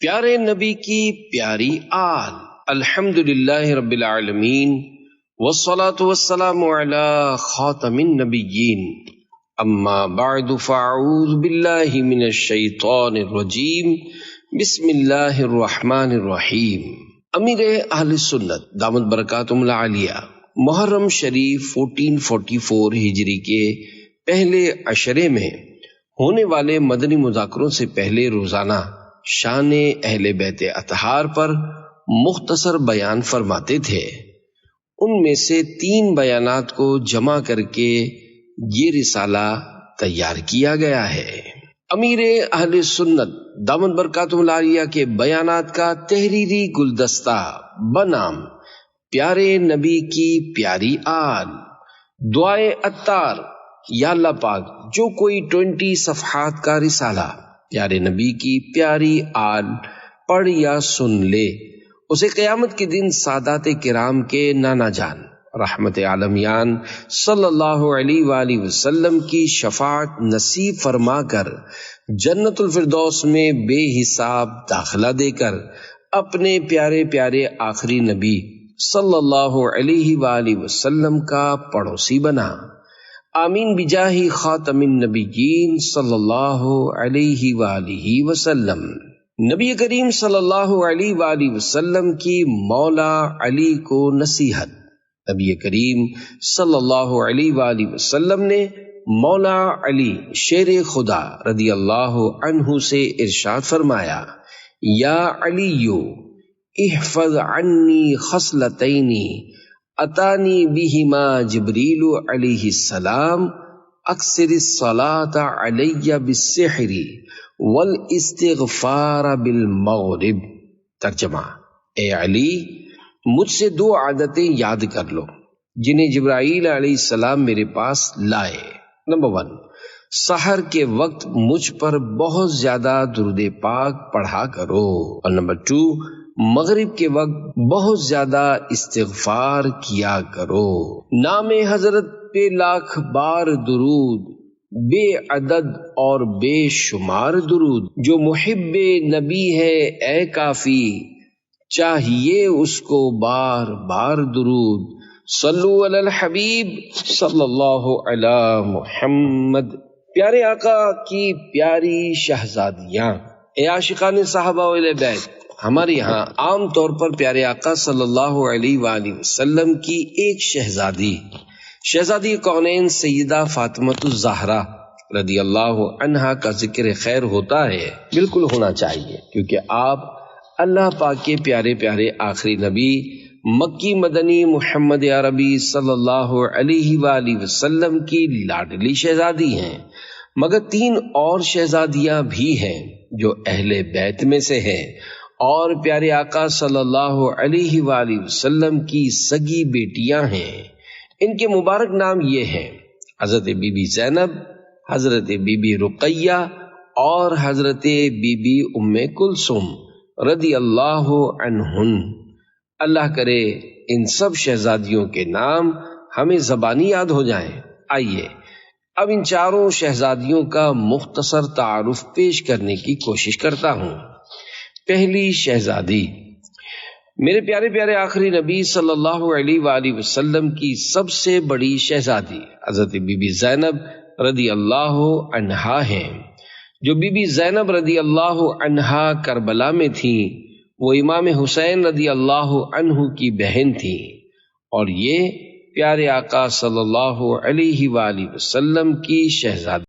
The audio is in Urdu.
پیارے نبی کی پیاری آل، الحمدللہ رب العالمین والصلاة والسلام علی خاتم النبیین، اما بعد فاعوذ باللہ من الشیطان الرجیم، بسم اللہ الرحمن الرحیم۔ امیر اہل سنت دامت برکاتہم العالیہ محرم شریف 1444 ہجری کے پہلے عشرے میں ہونے والے مدنی مذاکروں سے پہلے روزانہ شان اہل بیت اطہار پر مختصر بیان فرماتے تھے۔ ان میں سے 3 بیانات کو جمع کر کے یہ رسالہ تیار کیا گیا ہے۔ امیر اہل سنت دامت برکاتہم العالیہ کے بیانات کا تحریری گلدستہ بنام پیارے نبی کی پیاری آل، دعائے عطار۔ یا اللہ پاک، جو کوئی 20 صفحات کا رسالہ پیارے نبی کی پیاری آل پڑھ یا سن لے، اسے قیامت کے دن سادات کرام کے نانا جان رحمت عالمیان صلی اللہ علیہ وآلہ وسلم کی شفاعت نصیب فرما کر جنت الفردوس میں بے حساب داخلہ دے کر اپنے پیارے پیارے آخری نبی صلی اللہ علیہ وآلہ وسلم کا پڑوسی بنا۔ آمین بجاہ خاتم النبیین صلی اللہ علیہ وآلہ وسلم۔ نبی کریم صلی اللہ علیہ وآلہ وسلم کی مولا علی کو نصیحت۔ نبی کریم صلی اللہ علیہ وآلہ وسلم نے مولا علی شیر خدا رضی اللہ عنہ سے ارشاد فرمایا، یا علیو احفظ عنی خصلتین اتانی بہما جبریل علیہ السلام، اکثر الصلاۃ علی بالسحر والاستغفار بالمغرب۔ ترجمہ: اے علی، مجھ سے 2 عادتیں یاد کر لو جنہیں جبرائیل علیہ السلام میرے پاس لائے۔ نمبر 1، سحر کے وقت مجھ پر بہت زیادہ درود پاک پڑھا کرو، اور نمبر 2، مغرب کے وقت بہت زیادہ استغفار کیا کرو۔ نام حضرت پہ لاکھ بار درود، بے عدد اور بے شمار درود۔ جو محب نبی ہے اے کافی، چاہیے اس کو بار بار درود۔ صلو علی الحبیب صلی اللہ علی محمد۔ پیارے آقا کی پیاری شہزادیاں، اے عاشقان صحابہ و اہل بیت، ہمارے یہاں عام طور پر پیارے آقا صلی اللہ علیہ وآلہ وسلم کی ایک شہزادی کونین سیدہ فاطمۃ الزہرا رضی اللہ عنہا کا ذکر خیر ہوتا ہے۔ بالکل ہونا چاہیے، کیونکہ آپ اللہ پاک کے پیارے پیارے آخری نبی مکی مدنی محمد عربی صلی اللہ علیہ وآلہ وسلم کی لاڈلی شہزادی ہیں، مگر 3 اور شہزادیاں بھی ہیں جو اہل بیت میں سے ہیں اور پیارے آقا صلی اللہ علیہ وآلہ وسلم کی سگی بیٹیاں ہیں۔ ان کے مبارک نام یہ ہیں: حضرت بی بی زینب، حضرت بی بی رقیہ اور حضرت بی بی ام کلثوم رضی اللہ عنہن۔ اللہ کرے ان سب شہزادیوں کے نام ہمیں زبانی یاد ہو جائیں۔ آئیے اب ان 4 شہزادیوں کا مختصر تعارف پیش کرنے کی کوشش کرتا ہوں۔ پہلی شہزادی، میرے پیارے پیارے آخری نبی صلی اللہ علیہ وآلہ وسلم کی سب سے بڑی شہزادی حضرت بی بی زینب رضی اللہ عنہا ہیں۔ جو بی بی زینب رضی اللہ عنہا کربلا میں تھیں، وہ امام حسین رضی اللہ عنہ کی بہن تھیں، اور یہ پیارے آقا صلی اللہ علیہ وآلہ وسلم کی شہزادی